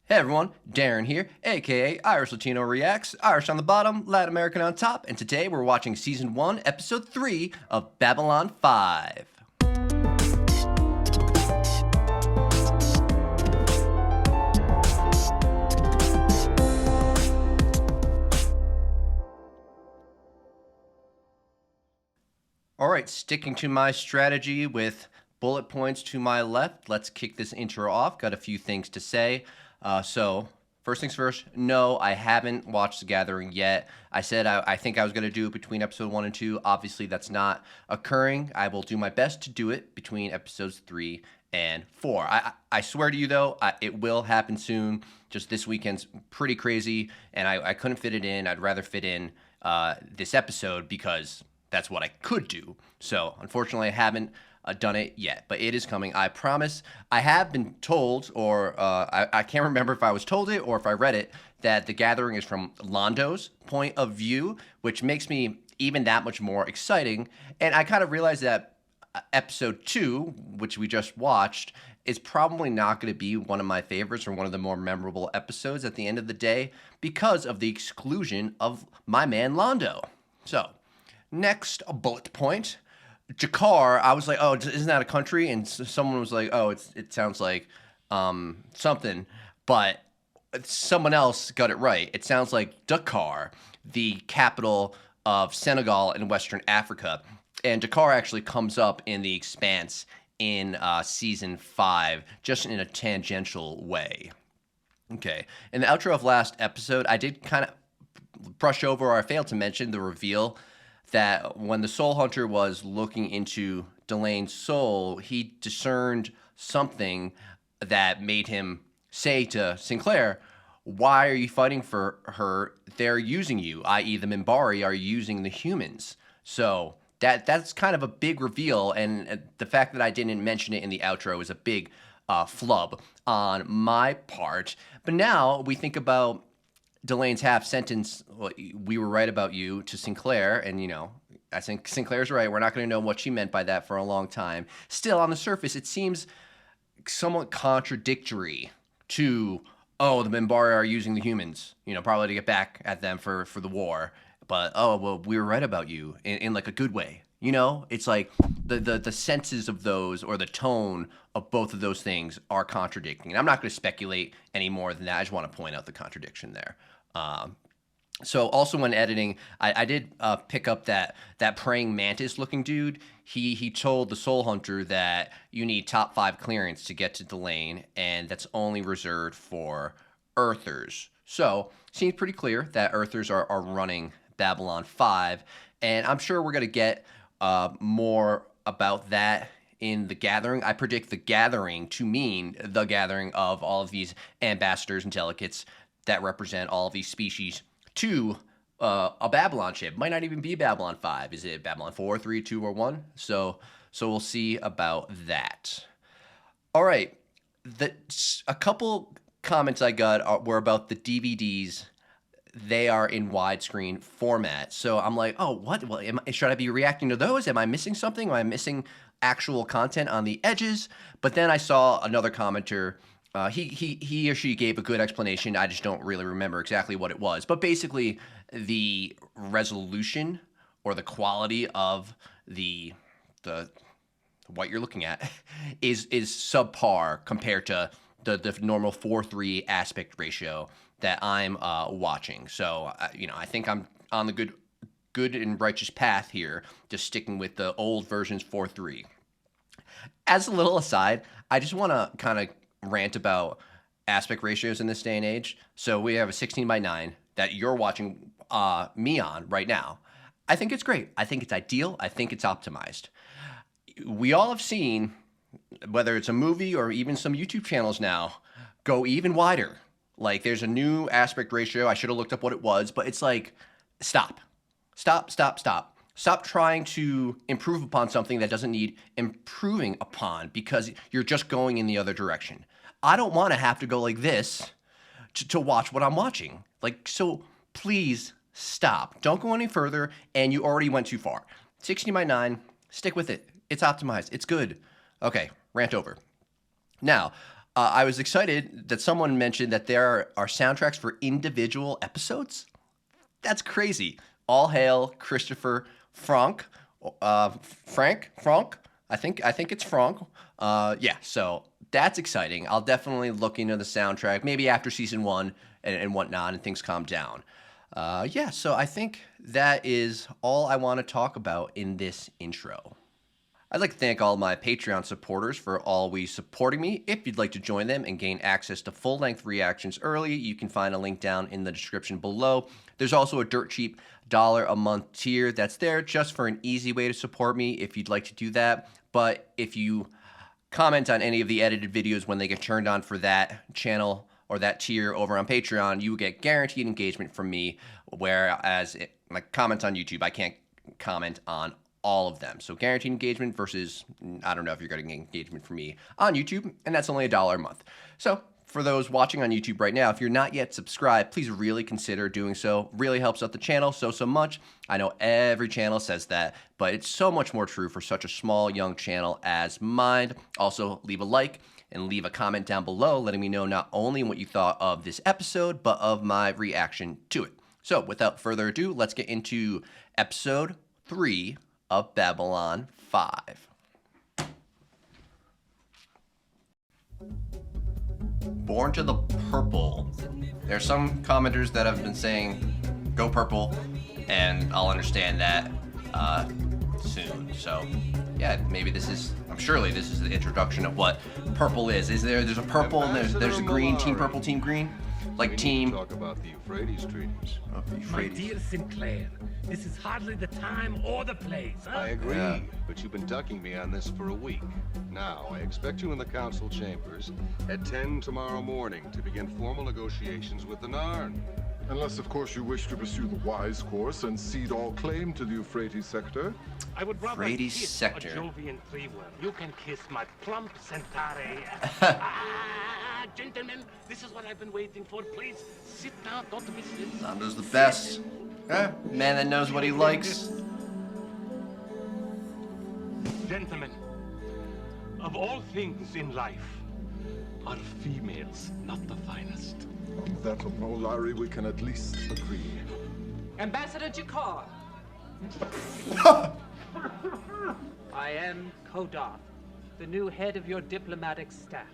Hey everyone, Darren here, aka Irish Latino Reacts, Irish on the bottom, Latin American on top, and today we're watching Season 1, Episode 3 of Babylon 5. Alright, sticking to my strategy with bullet points to my left, let's kick this intro off. Got a few things to say. First things first, no, I haven't watched The Gathering yet. I said I think I was going to do it between episode 1 and 2. Obviously, that's not occurring. I will do my best to do it between episodes 3 and 4. I swear to you, though, it will happen soon. Just this weekend's pretty crazy, and I couldn't fit it in. I'd rather fit in this episode because that's what I could do. So, unfortunately, I haven't done it yet, but it is coming. I promise. I have been told, or I can't remember if I was told it or if I read it, that The Gathering is from Londo's point of view, which makes me even that much more exciting. And I kind of realized that episode 2, which we just watched, is probably not going to be one of my favorites or one of the more memorable episodes at the end of the day because of the exclusion of my man Londo. So, next bullet point. Jakar, I was like, oh, isn't that a country? And someone was like, oh, it sounds like something. But someone else got it right. It sounds like Dakar, the capital of Senegal in Western Africa. And Dakar actually comes up in The Expanse in Season 5, just in a tangential way. Okay. In the outro of last episode, I did kind of brush over, or I failed to mention, the reveal that when the Soul Hunter was looking into Delane's soul, he discerned something that made him say to Sinclair, why are you fighting for her? They're using you, i.e. the Minbari are using the humans. So that's kind of a big reveal, and the fact that I didn't mention it in the outro is a big flub on my part. But now we think about Delane's half sentence, we were right about you, to Sinclair, and I think Sinclair's right. We're not going to know what she meant by that for a long time. Still, on the surface, it seems somewhat contradictory to, oh, the Minbari are using the humans, probably to get back at them for the war. But, oh, well, we were right about you in like a good way. It's like the senses of those, or the tone of both of those things, are contradicting. And I'm not going to speculate any more than that. I just want to point out the contradiction there. So also when editing, I did pick up that praying mantis looking dude. He told the Soul Hunter that you need top 5 clearance to get to Delane, and that's only reserved for Earthers. So seems pretty clear that Earthers are running Babylon 5, and I'm sure we're going to get more about that in The Gathering. I predict The Gathering to mean the gathering of all of these ambassadors and delegates that represent all of these species to a Babylon ship. Might not even be Babylon 5. Is it Babylon 4, 3, 2, or 1? So we'll see about that. All right. A couple comments I got were about the DVDs. They are in widescreen format. So I'm like, oh, what? Well, should I be reacting to those? Am I missing something? Am I missing actual content on the edges? But then I saw another commenter. He or she gave a good explanation. I just don't really remember exactly what it was. But basically, the resolution or the quality of the what you're looking at is subpar compared to the normal 4:3 aspect ratio that I'm watching. So I think I'm on the good and righteous path here, just sticking with the old version's 4:3. As a little aside, I just want to kind of rant about aspect ratios in this day and age. So we have a 16:9 that you're watching me on right now. I think it's great. I think it's ideal. I think it's optimized. We all have seen, whether it's a movie or even some YouTube channels now, go even wider. Like there's a new aspect ratio. I should have looked up what it was, but it's like, stop. Stop trying to improve upon something that doesn't need improving upon because you're just going in the other direction. I don't want to have to go like this to watch what I'm watching. So please stop. Don't go any further, and you already went too far. 16:9, stick with it. It's optimized. It's good. Okay, rant over. Now, I was excited that someone mentioned that there are soundtracks for individual episodes. That's crazy. All hail Christopher Frank. Frank. I think it's Frank. Yeah, so that's exciting. I'll definitely look into the soundtrack, maybe after season 1 and whatnot, and things calm down. Yeah, so I think that is all I want to talk about in this intro. I'd like to thank all my Patreon supporters for always supporting me. If you'd like to join them and gain access to full-length reactions early, you can find a link down in the description below. There's also a dirt cheap $1 a month tier that's there just for an easy way to support me if you'd like to do that. But if you comment on any of the edited videos when they get turned on for that channel or that tier over on Patreon, you will get guaranteed engagement from me, whereas like comments on YouTube, I can't comment on all of them. So guaranteed engagement versus, I don't know if you're getting engagement from me on YouTube, and that's only $1 a month. So for those watching on YouTube right now, if you're not yet subscribed, please really consider doing so. Really helps out the channel so much. I know every channel says that, but it's so much more true for such a small, young channel as mine. Also, leave a like and leave a comment down below letting me know not only what you thought of this episode, but of my reaction to it. So without further ado, let's get into episode 3 of Babylon 5. Born to the Purple. There are some commenters that have been saying, go purple, and I'll understand that soon. So, yeah, maybe this is, surely this is the introduction of what purple is. There's a purple and there's a green, team purple, team green? Like team... Talk about the Euphrates treaties. My dear Sinclair, this is hardly the time or the place, huh? I agree, but you've been ducking me on this for a week. Now, I expect you in the council chambers at 10 tomorrow morning to begin formal negotiations with the Narn. Unless, of course, you wish to pursue the wise course and cede all claim to the Euphrates sector. I would rather Euphrates kiss sector. a Jovian Cleveland. You can kiss my plump Centauri. Gentlemen, this is what I've been waiting for. Please, sit down. Don't miss this. Nando's the best. Man that knows what he likes. Gentlemen, of all things in life, are females not the finest? On that of Molari, we can at least agree. Ambassador Jakar. I am Kodoth, the new head of your diplomatic staff.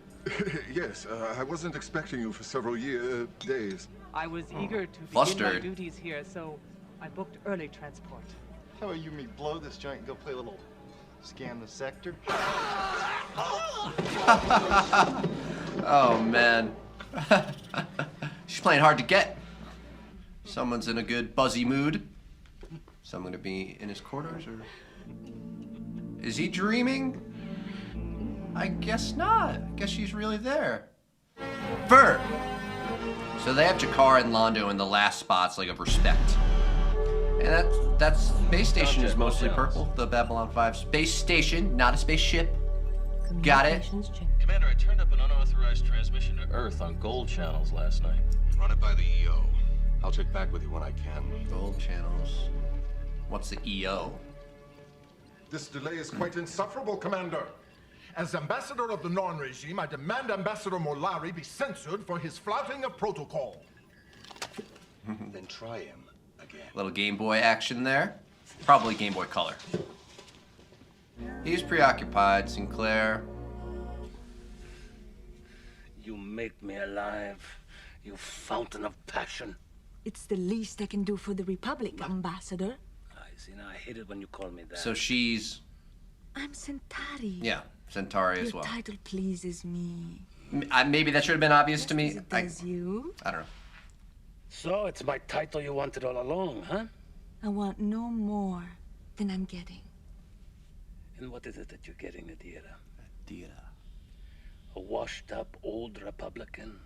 Yes, I wasn't expecting you for several days. I was eager to begin my Flustered. duties here, so I booked early transport. How about you and me blow this joint and go play a little scan the sector? Oh, man. She's playing hard to get. Someone's in a good buzzy mood. Someone to be in his quarters, or... Is he dreaming? I guess not. I guess she's really there. Bert! So they have Jakar and Londo in the last spots, like, of respect. And that space station is mostly purple. The Babylon 5 space station, not a spaceship. Got it? Commander, I turned up an unauthorized transmission to Earth on Gold channels last night. Run it by the EO. I'll check back with you when I can. Gold channels. What's the EO? This delay is quite insufferable, Commander. As ambassador of the Norn regime, I demand Ambassador Molari be censored for his flouting of protocol. Then try him again. Little Game Boy action there. Probably Game Boy Color. He's preoccupied, Sinclair. You make me alive, you fountain of passion. It's the least I can do for the Republic, Ambassador. I see, now I hate it when you call me that. So she's... I'm Centauri. Yeah, Centauri as Your well. title pleases me. Maybe that should have been obvious to me. As it does you. I don't know. So it's my title you wanted all along, huh? I want no more than I'm getting. And what is it that you're getting, Adira? Adira. A washed-up old Republican,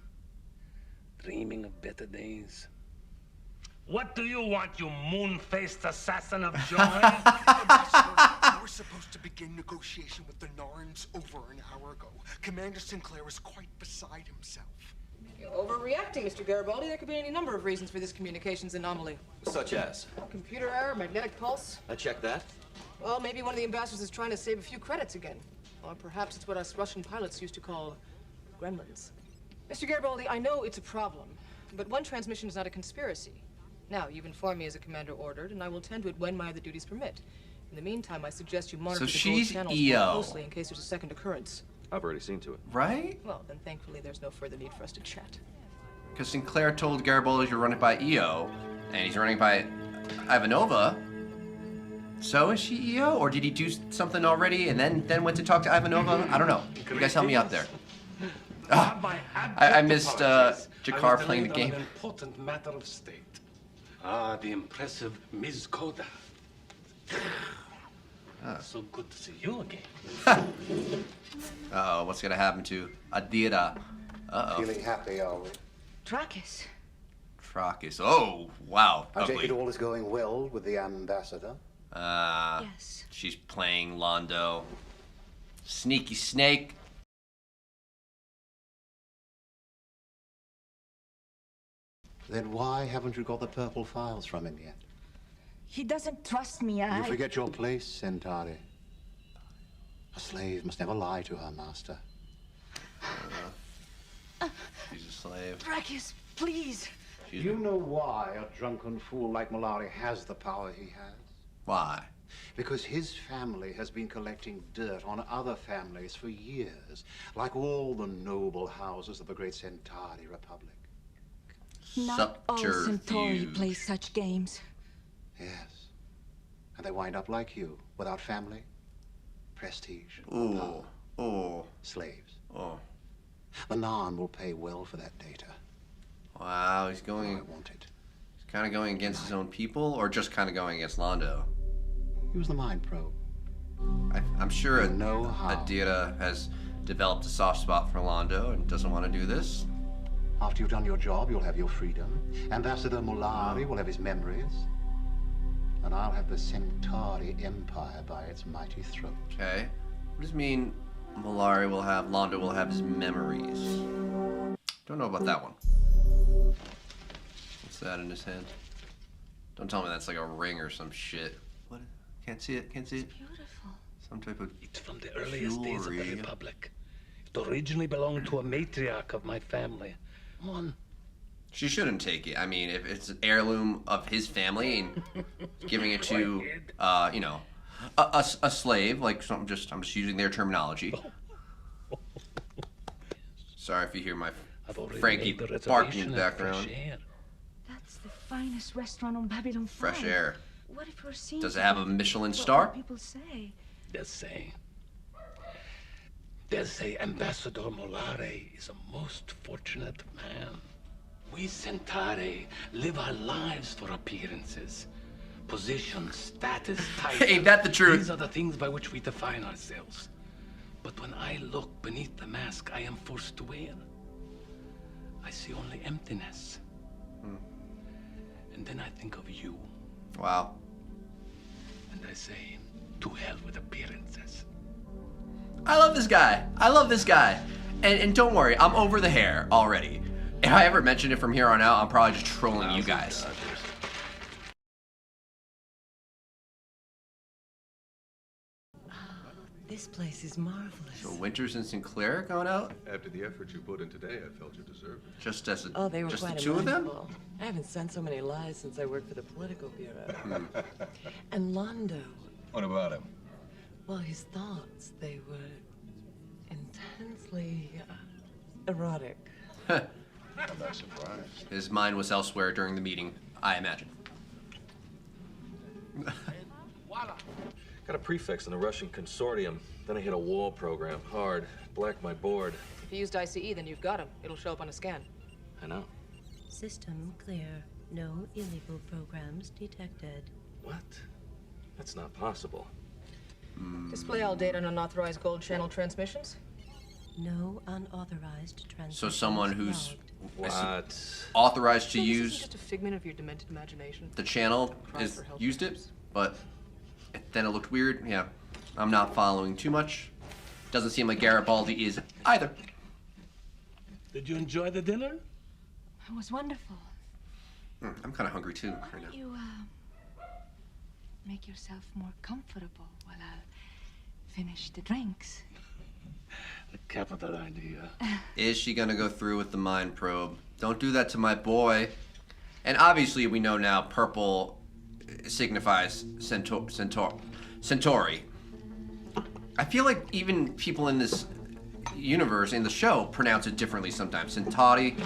dreaming of better days. What do you want, you moon-faced assassin of joy? Ambassador, we're supposed to begin negotiation with the Narns over an hour ago. Commander Sinclair is quite beside himself. You're overreacting, Mr. Garibaldi. There could be any number of reasons for this communications anomaly. Such as? Computer error, magnetic pulse. I checked that. Well, maybe one of the ambassadors is trying to save a few credits again. Or perhaps it's what us Russian pilots used to call gremlins. Mr. Garibaldi, I know it's a problem, but one transmission is not a conspiracy. Now, you've informed me as a commander ordered, and I will tend to it when my other duties permit. In the meantime, I suggest you monitor the gold channels more closely in case there's a second occurrence. I've already seen to it. Right? Well, then thankfully there's no further need for us to chat. Because Sinclair told Garibaldi to run it by EO, and he's running by Ivanova. So is she EO, or did he do something already and then went to talk to Ivanova? I don't know. You guys help me out there. I missed Jakar playing the game. An important matter of state. The impressive Ms. Koda. So good to see you again. Uh-oh, what's gonna happen to Adira? Uh-oh. Feeling happy, are we? Trachis. Trachis. Oh, wow. I take Ugly. it all is going well with the ambassador? Yes. She's playing Londo. Sneaky snake. Then why haven't you got the purple files from him yet? He doesn't trust me. You forget your place, Centauri. A slave must never lie to her master. She's a slave. Trachis, please. You know why a drunken fool like Malari has the power he has? Why? Because his family has been collecting dirt on other families for years, like all the noble houses of the great Centauri Republic. Not all Centauri play such games. Yes. And they wind up like you, without family, prestige, Ooh. power. Ooh. Slaves. Oh. The Narn will pay well for that data. Wow, he's going... I want it. He's kind of going against his own people, or just kind of going against Londo? Use the mind probe. I'm sure You know how. Adira has developed a soft spot for Londo and doesn't want to do this. After you've done your job, you'll have your freedom. Ambassador Molari will have his memories. And I'll have the Centauri Empire by its mighty throat. Okay. What does it mean Molari will have, Londo will have his memories? Don't know about that one. What's that in his hand? Don't tell me that's like a ring or some shit. What? Can't see it, can't see it. Beautiful. Some type of It's from the earliest days of the jewelry. Republic. It originally belonged to a matriarch of my family. One. She shouldn't take it. I mean, if it's an heirloom of his family and giving it to, you know, a slave, like so I'm just using their terminology. Sorry if you hear my Frankie barking in the background. That's the finest restaurant on Babylon 5. Fresh air. What if we're seen Does to it have be a Michelin what star? people say. They say Ambassador Molare is a most fortunate man. We Centauri live our lives for appearances. Position, status, title. Ain't that the truth? These are the things by which we define ourselves. But when I look beneath the mask I am forced to wear, I see only emptiness. And then I think of you. Wow. And I say, to hell with appearances. I love this guy. I love this guy. And don't worry, I'm over the hair already. If I ever mention it from here on out, I'm probably just trolling you guys. This place is marvelous. So Winters and Sinclair going out? After the effort you put in today, I felt you deserved it. Just as Oh, they were just the quite two of them? mindful. I haven't sent so many lies since I worked for the political bureau. And Londo, What about him? well, his thoughts, they were intensely erotic. I'm not surprised. His mind was elsewhere during the meeting, I imagine. Got a prefix in the Russian consortium. Then I hit a wall program hard. Blacked my board. If you used ICE, then you've got him. It'll show up on a scan. I know. System clear. No illegal programs detected. What? That's not possible. Display all data on unauthorized gold channel transmissions. No unauthorized transmissions. So someone who's What? authorized to So this isn't use just a figment of your demented imagination. the channel Cries is for help. used it, but then it looked weird. Yeah, I'm not following too much. Doesn't seem like Garibaldi is either. Did you enjoy the dinner? It was wonderful. I'm kind of hungry too Why right now. don't you make yourself more comfortable while I finish the drinks? A capital idea. Is she gonna go through with the mind probe? Don't do that to my boy. And obviously we know now purple signifies Centauri. I feel like even people in this universe, in the show, pronounce it differently sometimes. Centauri.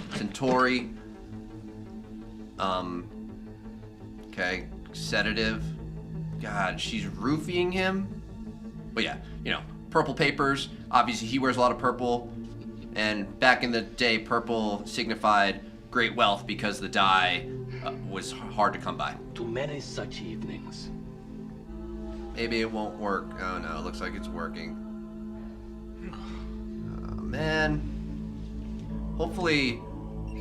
Okay, sedative. God, she's roofing him. But yeah, you know, purple papers. Obviously, he wears a lot of purple. And back in the day, purple signified great wealth because the dye was hard to come by. Too many such evenings. Maybe it won't work. Oh no, it looks like it's working. Oh man. Hopefully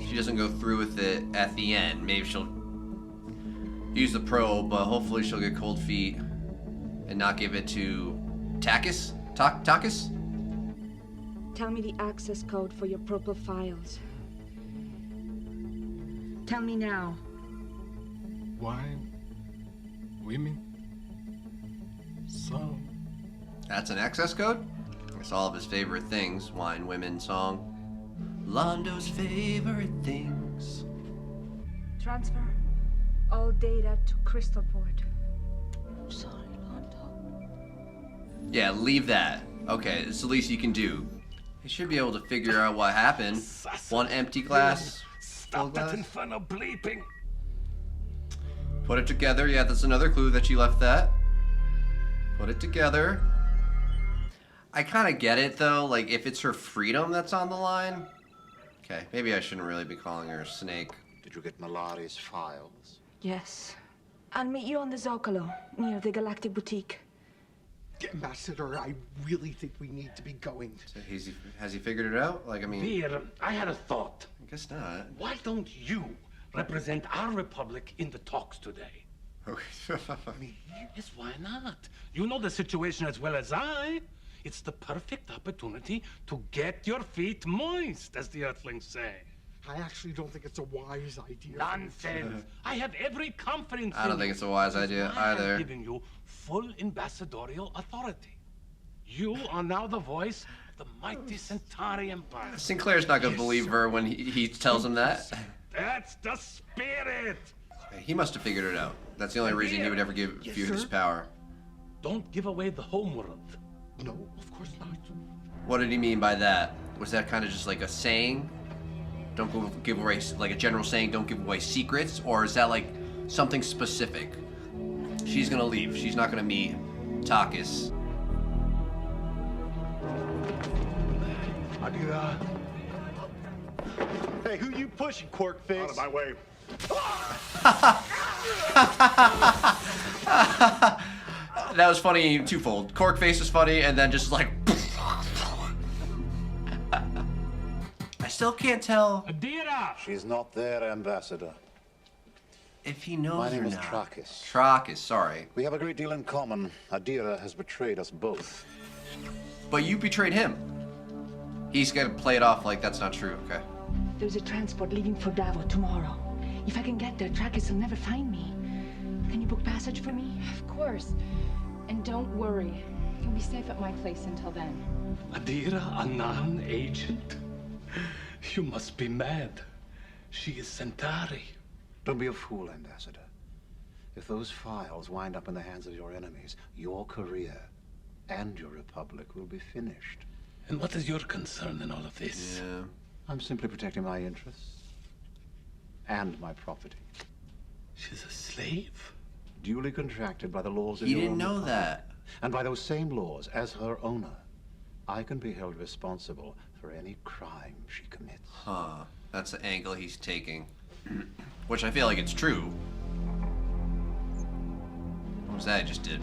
she doesn't go through with it at the end. Maybe she'll use the probe, but hopefully she'll get cold feet and not give it to Takis? Takis? Tell me the access code for your purple files. Tell me now. Wine, women, song. That's an access code? It's all of his favorite things. Wine, women, song. Londo's favorite things. Transfer all data to Crystalport. Sorry, Londo. Yeah, leave that. Okay, it's the least you can do. You should be able to figure out what happened. One empty glass. Stop that infernal bleeping. Put it together. Yeah, that's another clue that you left that. Put it together. I kind of get it, though. Like, if it's her freedom that's on the line. Okay, maybe I shouldn't really be calling her a snake. Did you get Malari's files? Yes. I'll meet you on the Zocalo, near the Galactic Boutique. Ambassador, I really think we need to be going. So has he figured it out? Like, I mean... Dear, I had a thought. I guess not. Why don't you represent our republic in the talks today? Me? Yes, why not? You know the situation as well as I. It's the perfect opportunity to get your feet moist, as the Earthlings say. I actually don't think it's a wise idea. Nonsense! I have every confidence I don't think it's a wise idea either. I'm giving you full ambassadorial authority. You are now the voice of the mighty Centauri Empire. Sinclair's not gonna believe her when he tells him that. That's the spirit! He must have figured it out. That's the only reason he would ever give you his power. Don't give away the homeworld. No, of course not. What did he mean by that? Was that kind of just like a saying? Don't give away, like a general saying, don't give away secrets? Or is that like something specific? She's gonna leave. She's not gonna meet Takis. Adira. Hey, who you pushing, Quark Face? Out of my way. That was funny twofold. Cork face is funny, and then just like... I still can't tell. Adira! She's not there, Ambassador. If he knows My name or is not. Trakis. Trakis, sorry. We have a great deal in common. Adira has betrayed us both. But you betrayed him. He's gonna play it off like that's not true, okay? There's a transport leaving for Davo tomorrow. If I can get there, Trakis will never find me. Can you book passage for me? Of course. And don't worry. You'll be safe at my place until then. Adira, a non-agent? You must be mad. She is Centauri. Don't be a fool, Ambassador. If those files wind up in the hands of your enemies, your career and your republic will be finished. And what is your concern in all of this? Yeah. I'm simply protecting my interests and my property. She's a slave? Duly contracted by the laws of He your didn't know republic. that. And by those same laws, as her owner, I can be held responsible for any crime she commits. Huh. That's the angle he's taking. Which I feel like it's true. What was that I just did?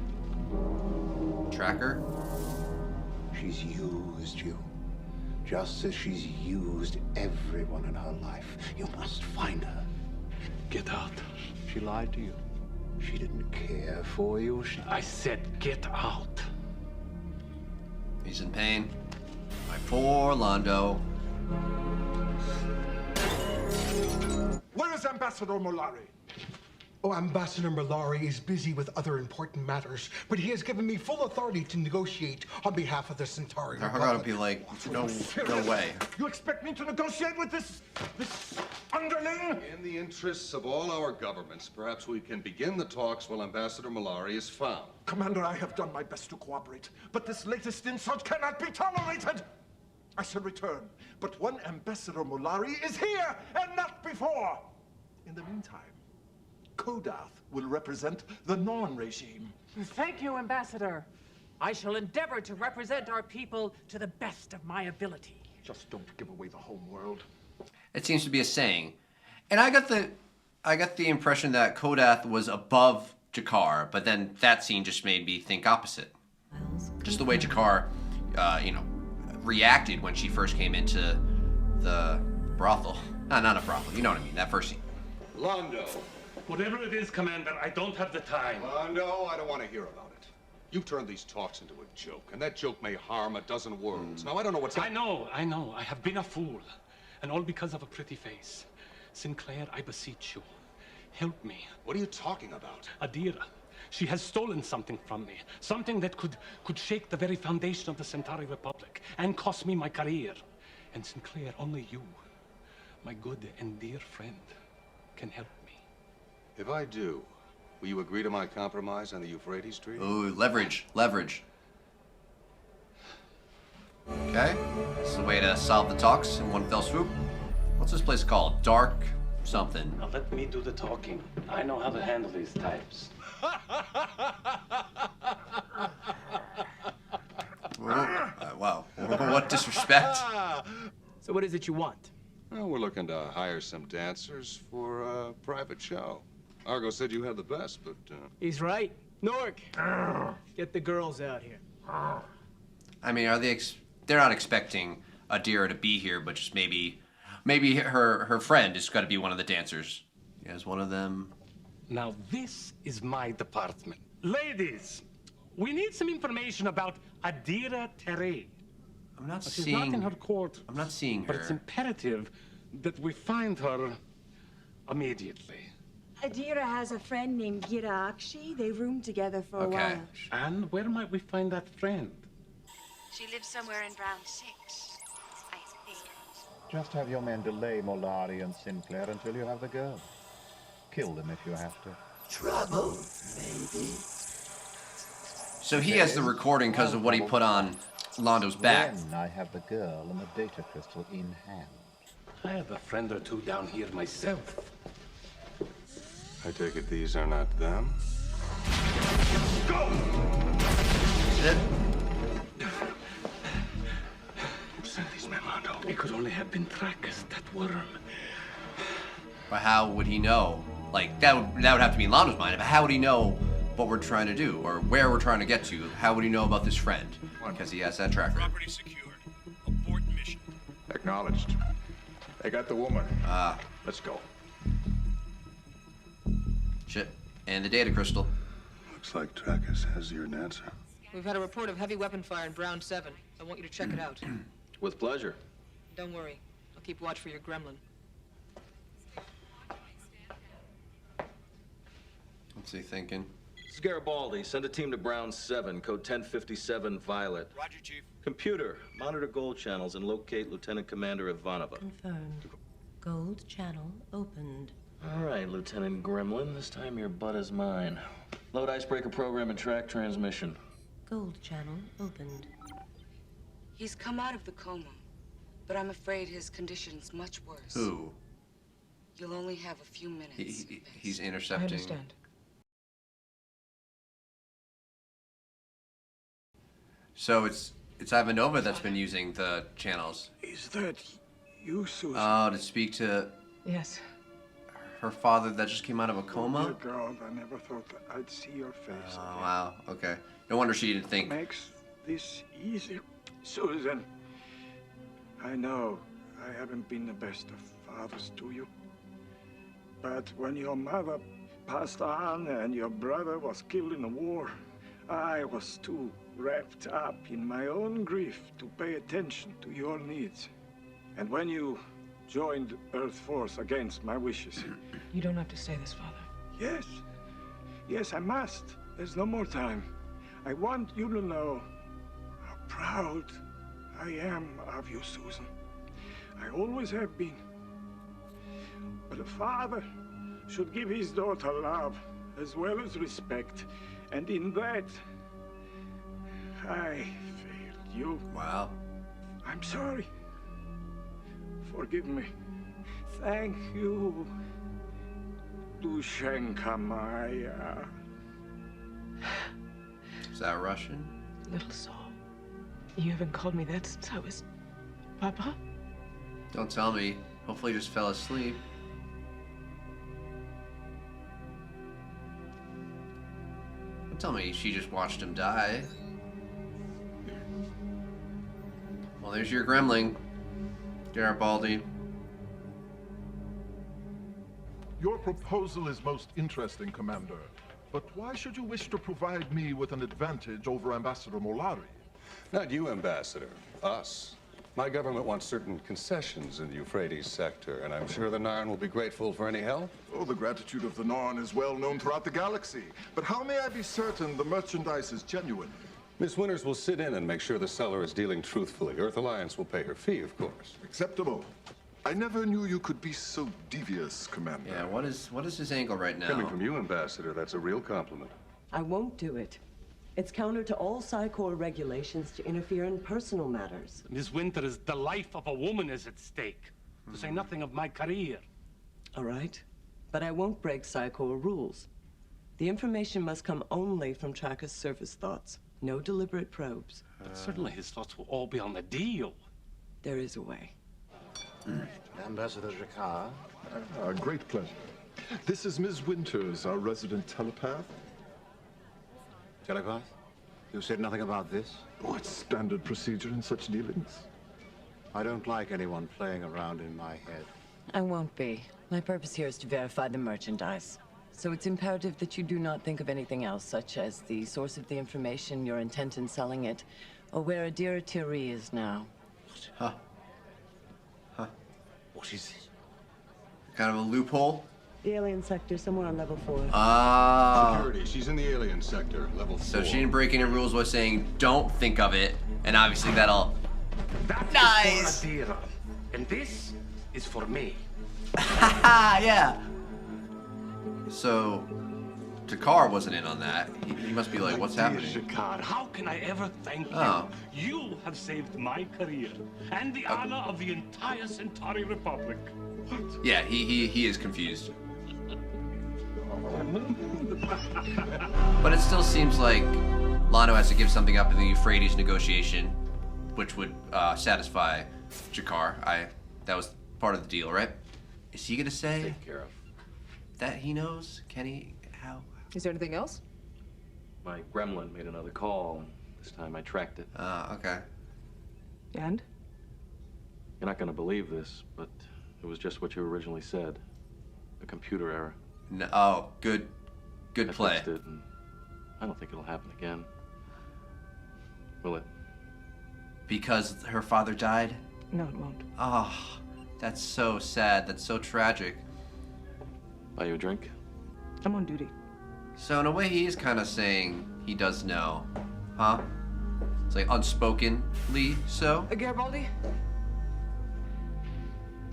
Tracker? She's used you. Just as she's used everyone in her life. You must find her. Get out. She lied to you. She didn't care for you. I said get out. He's in pain. My poor Londo. Where is Ambassador Molari? Oh, Ambassador Mollari is busy with other important matters, but he has given me full authority to negotiate on behalf of the Centauri They're Republic. gonna be like, no way. You expect me to negotiate with this underling? In the interests of all our governments, perhaps we can begin the talks while Ambassador Mollari is found. Commander, I have done my best to cooperate, but this latest insult cannot be tolerated. I shall return, but one Ambassador Mollari is here and not before. In the meantime, Kodath will represent the Norn regime. Thank you, Ambassador. I shall endeavor to represent our people to the best of my ability. Just don't give away the home world. It seems to be a saying. And I got the impression that Kodath was above Jakar, but then that scene just made me think opposite. Just the way Jakar, reacted when she first came into the brothel. Not a brothel, you know what I mean, that first scene. Londo. Whatever it is, Commander, I don't have the time. Londo, I don't want to hear about it. You've turned these talks into a joke, and that joke may harm a dozen worlds. Now, I don't know what's... I know. I have been a fool. And all because of a pretty face. Sinclair, I beseech you. Help me. What are you talking about? Adira. She has stolen something from me. Something that could shake the very foundation of the Centauri Republic and cost me my career. And Sinclair, only you, my good and dear friend, can help me. If I do, will you agree to my compromise on the Euphrates Treaty? Ooh, leverage. Okay, this is the way to solve the talks in one fell swoop. What's this place called? Dark something. Now let me do the talking. I know how to handle these types. Wow, what disrespect. So what is it you want? Well, we're looking to hire some dancers for a private show. Argo said you had the best, but... He's right. Nork, get the girls out here. I mean, they're not expecting Adira to be here, but just maybe her friend is going to be one of the dancers. As one of them. Now, this is my department. Ladies, we need some information about Adira Terre. I'm not She's seeing... not in her court. I'm not seeing her. But it's imperative that we find her immediately. Adira has a friend named Girakshi. They roomed together for a while. And where might we find that friend? She lives somewhere in Brown 6, I think. Just have your men delay Mollari and Sinclair until you have the girl. Kill them if you have to. Trouble, maybe. So he has the recording because of what he put on Londo's back. When I have the girl and the data crystal in hand. I have a friend or two down here myself. I take it these are not them? Go! Shit. Send these men, Londo. It could only have been Tracus, that worm. But how would he know? Like, that would have to be in Londo's mind. But how would he know what we're trying to do or where we're trying to get to? How would he know about this friend? Because he has that tracker. Property secured. Abort mission. Acknowledged. They got the woman. Ah. Let's go. Shit. And the data crystal. Looks like Tracus has your dancer. We've had a report of heavy weapon fire in Brown 7. I want you to check it out. With pleasure. Don't worry. I'll keep watch for your gremlin. What's he thinking? This is Garibaldi. Send a team to Brown 7, code 1057 Violet. Roger, Chief. Computer, monitor gold channels and locate Lieutenant Commander Ivanova. Confirmed. Gold channel opened. All right, Lieutenant Gremlin. This time your butt is mine. Load icebreaker program and track transmission. Gold channel opened. He's come out of the coma, but I'm afraid his condition's much worse. Who? You'll only have a few minutes. He's intercepting. I understand. So it's Ivanova that's been using the channels. Is that you, Susan? Oh, to speak to Yes. her father that just came out of a coma? Dear God, I never thought that I'd see your face. Oh, wow. Okay. No wonder she didn't think. Makes this easy. Susan, I know I haven't been the best of fathers to you. But when your mother passed on and your brother was killed in the war, I was too wrapped up in my own grief to pay attention to your needs. And when you joined Earth Force against my wishes... You don't have to say this, Father. Yes. Yes, I must. There's no more time. I want you to know how proud I am of you, Susan. I always have been. But a father should give his daughter love as well as respect. And in that, I failed you. Wow. I'm sorry. Forgive me. Thank you, Dushenka Maya. Is that Russian? Little soul. You haven't called me that since I was... Papa? Don't tell me. Hopefully he just fell asleep. Don't tell me she just watched him die. Well, there's your gremlin, Garibaldi. Your proposal is most interesting, Commander. But why should you wish to provide me with an advantage over Ambassador Molari? Not you, Ambassador. Us. My government wants certain concessions in the Euphrates sector, and I'm sure the Narn will be grateful for any help. Oh, the gratitude of the Narn is well known throughout the galaxy. But how may I be certain the merchandise is genuine? Miss Winters will sit in and make sure the seller is dealing truthfully. Earth Alliance will pay her fee, of course. Acceptable. I never knew you could be so devious, Commander. Yeah, what is his angle right now? Coming from you, Ambassador, that's a real compliment. I won't do it. It's counter to all Psy-Corps regulations to interfere in personal matters. Miss Winters, the life of a woman is at stake, to say nothing of my career. All right, but I won't break Psy-Corps rules. The information must come only from Tracker's surface thoughts. No deliberate probes. But certainly his thoughts will all be on the deal. There is a way. Ambassador Jacquard. Great pleasure. This is Ms. Winters, our resident telepath. Telepath? You said nothing about this? Oh, it's standard procedure in such dealings. I don't like anyone playing around in my head. I won't be. My purpose here is to verify the merchandise. So it's imperative that you do not think of anything else, such as the source of the information, your intent in selling it, or where Adira Thierry is now. Huh. Huh. What is this? Kind of a loophole? The alien sector, somewhere on level 4. Ah. Security, she's in the alien sector, level 4. So she didn't break any rules by saying, don't think of it, and obviously that'll... That's for Adira, and this is for me. Haha, yeah. So, Jakar wasn't in on that. He must be like, what's happening? Jakar, how can I ever thank you? Oh. You have saved my career and the honor of the entire Centauri Republic. What? Yeah, he is confused. But it still seems like Lano has to give something up in the Euphrates negotiation, which would satisfy Jakar. That was part of the deal, right? Is he gonna say Taken care of. that he knows? Can he? How? Is there anything else? My gremlin made another call, and this time I tracked it. Okay. And? You're not gonna believe this, but it was just what you originally said. A computer error. No, oh, good play. I fixed it, and I don't think it'll happen again. Will it? Because her father died? No, it won't. Oh, that's so sad. That's so tragic. Buy you a drink? I'm on duty. So in a way, he is kind of saying he does know, huh? It's like unspokenly so. Garibaldi?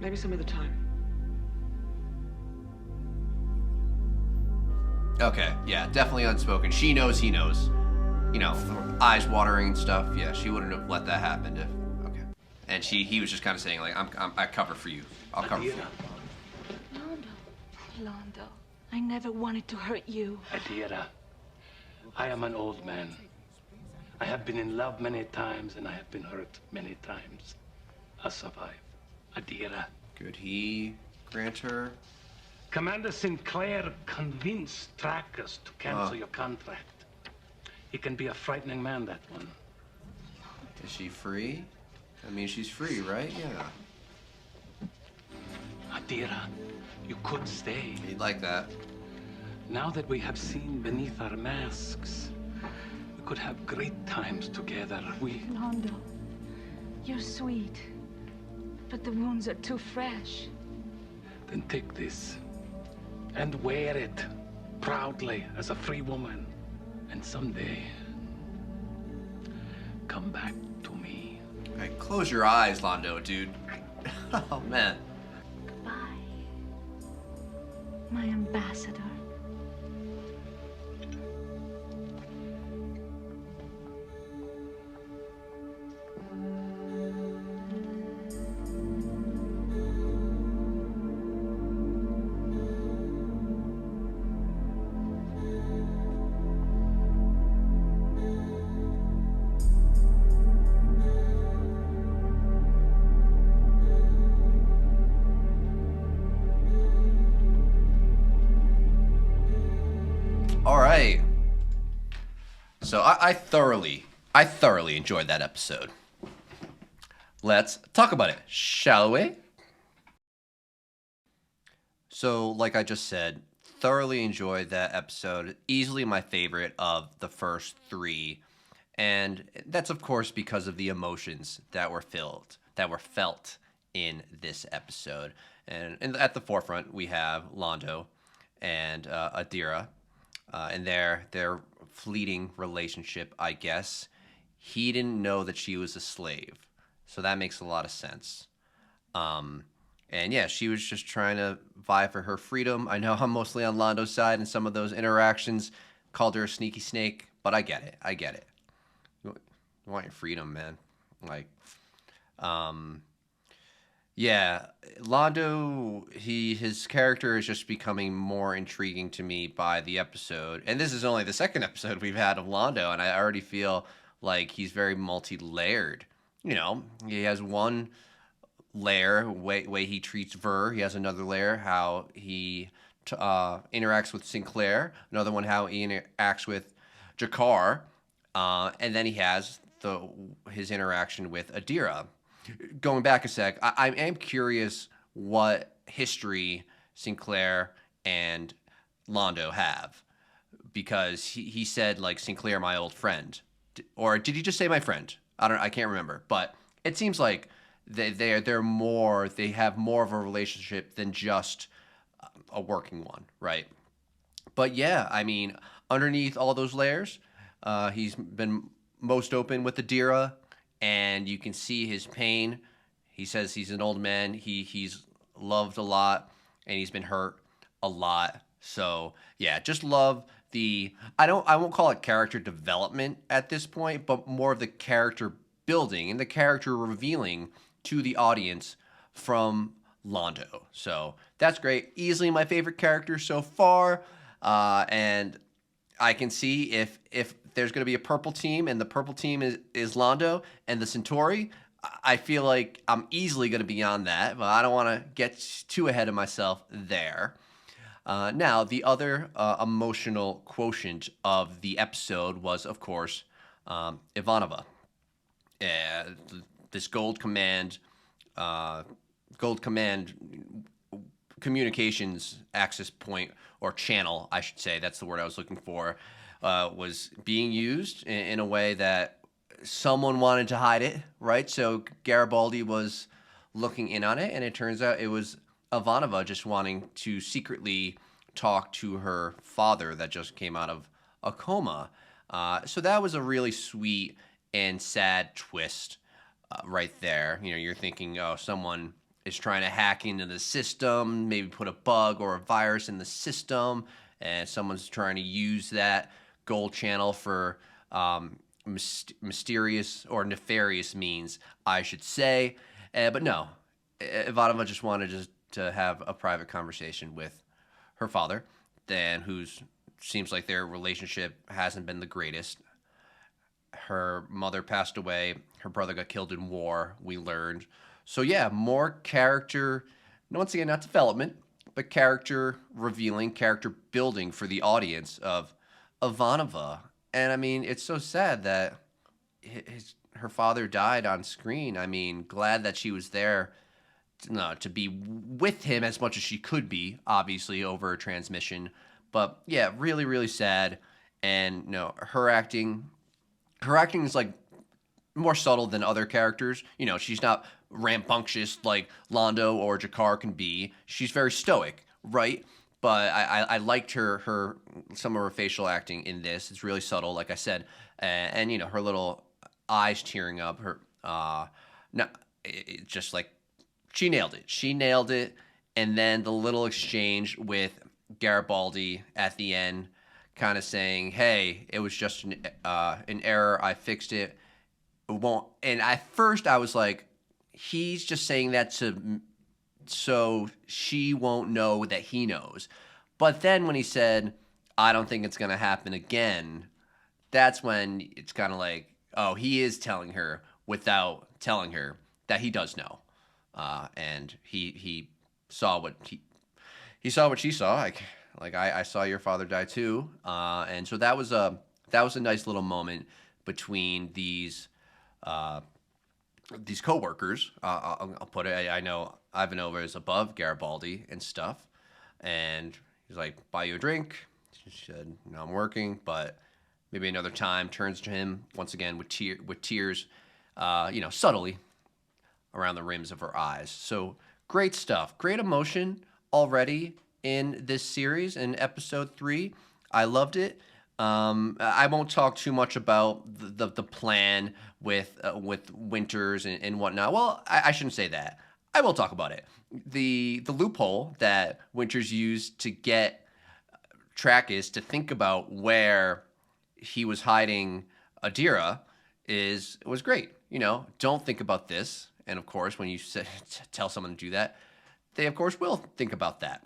Maybe some other time. Okay, yeah, definitely unspoken. She knows he knows. You know, eyes watering and stuff. Yeah, she wouldn't have let that happen if. Okay. And he was just kind of saying like, I cover for you. I'll cover for you. Londo, I never wanted to hurt you. Adira, I am an old man. I have been in love many times and I have been hurt many times. I survive. Adira. Could he grant her? Commander Sinclair convinced Trackers to cancel your contract. He can be a frightening man, that one. Is she free? I mean, she's free, right? Yeah. Adira, you could stay. He'd like that. Now that we have seen beneath our masks, we could have great times together. Londo, you're sweet, but the wounds are too fresh. Then take this and wear it proudly as a free woman. And someday, come back to me. Hey, close your eyes, Londo, dude. Oh, man. Bye, my ambassador. All right. So I thoroughly enjoyed that episode. Let's talk about it, shall we? So, like I just said, thoroughly enjoyed that episode. Easily my favorite of the first three. And that's, of course, because of the emotions that were felt in this episode. And at the forefront, we have Londo and Adira. And their fleeting relationship, I guess. He didn't know that she was a slave. So that makes a lot of sense. And yeah, she was just trying to vie for her freedom. I know I'm mostly on Londo's side in some of those interactions. Called her a sneaky snake, but I get it. You want your freedom, man. Like, yeah, Londo, his character is just becoming more intriguing to me by the episode. And this is only the second episode we've had of Londo, and I already feel like he's very multi-layered. You know, he has one layer, way he treats Ver. He has another layer, how he interacts with Sinclair. Another one, how he interacts with Jakar. And then he has his interaction with Adira. Going back a sec, I am curious what history Sinclair and Londo have, because he said, like, Sinclair, my old friend, or did he just say my friend? I can't remember, but it seems like they have more of a relationship than just a working one, right? But yeah, I mean, underneath all those layers, he's been most open with Adira. And you can see his pain. He says he's an old man. He's loved a lot, and he's been hurt a lot. So yeah, just love I won't call it character development at this point, but more of the character building and the character revealing to the audience from Londo. So that's great. Easily my favorite character so far. And I can see if there's going to be a purple team and the purple team is Londo and the Centauri, I feel like I'm easily going to be on that, but I don't want to get too ahead of myself there. Now, the other emotional quotient of the episode was, of course, Ivanova. This Gold Command communications access point, or channel, I should say, that's the word I was looking for, was being used in a way that someone wanted to hide it, right? So Garibaldi was looking in on it, and it turns out it was Ivanova just wanting to secretly talk to her father that just came out of a coma. So that was a really sweet and sad twist right there. You know, you're thinking, oh, someone is trying to hack into the system, maybe put a bug or a virus in the system, and someone's trying to use that gold channel for mysterious or nefarious means, I should say. But no, Ivanova just wanted to have a private conversation with her father, who's seems like their relationship hasn't been the greatest. Her mother passed away. Her brother got killed in war, we learned. So yeah, more character, once again, not development, but character revealing, character building for the audience of Ivanova. And I mean, it's so sad that her father died on screen. I mean, glad that she was there to be with him as much as she could be, obviously, over a transmission. But yeah, really, really sad. And no, her acting is like more subtle than other characters. You know, she's not rambunctious like Londo or Jakar can be. She's very stoic, right? but I liked her some of her facial acting in this. It's really subtle, like I said, and you know, her little eyes tearing up. Her no, just like she nailed it. She nailed it. And then the little exchange with Garibaldi at the end, kind of saying, "Hey, it was just an error. I fixed it. It won't." And at first, I was like, "He's just saying that so she won't know that he knows." But then when he said, "I don't think it's gonna happen again," that's when it's kind of like, oh, he is telling her without telling her that he does know, and he saw what he saw what she saw. Like I saw your father die too, and so that was a nice little moment between these coworkers. I'll put it. I know Ivanova is above Garibaldi and stuff, and he's like, "Buy you a drink." She said, "No, I'm working, but maybe another time." Turns to him once again with tears, subtly around the rims of her eyes. So great stuff, great emotion already in this series in episode 3. I loved it. I won't talk too much about the plan with Winters and whatnot. Well, I shouldn't say that. I will talk about it. The loophole that Winters used to get Trachis to think about where he was hiding Adira was great. You know, don't think about this. And of course, when you tell someone to do that, they of course will think about that.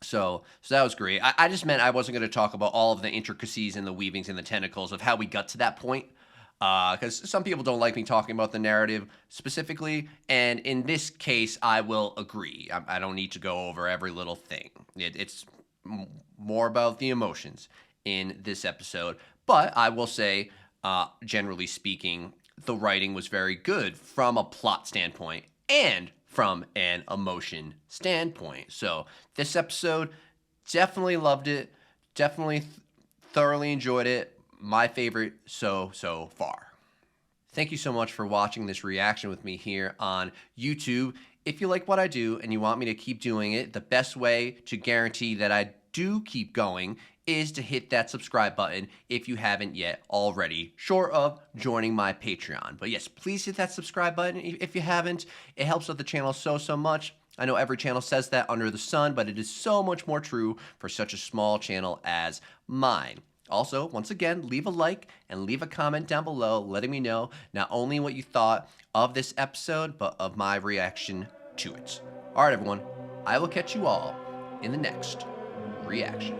So that was great. I just meant I wasn't going to talk about all of the intricacies and the weavings and the tentacles of how we got to that point, because some people don't like me talking about the narrative specifically, and in this case, I will agree. I don't need to go over every little thing. It's more about the emotions in this episode, but I will say, generally speaking, the writing was very good from a plot standpoint and from an emotion standpoint. So this episode, definitely loved it. Definitely thoroughly enjoyed it. My favorite so far. Thank you so much for watching this reaction with me here on YouTube. If you like what I do and you want me to keep doing it, the best way to guarantee that I do keep going is to hit that subscribe button if you haven't yet already, short of joining my Patreon. But yes, please hit that subscribe button if you haven't. It helps out the channel so much. I know every channel says that under the sun, but it is so much more true for such a small channel as mine. Also, once again, leave a like and leave a comment down below letting me know not only what you thought of this episode, but of my reaction to it. All right, everyone, I will catch you all in the next reaction.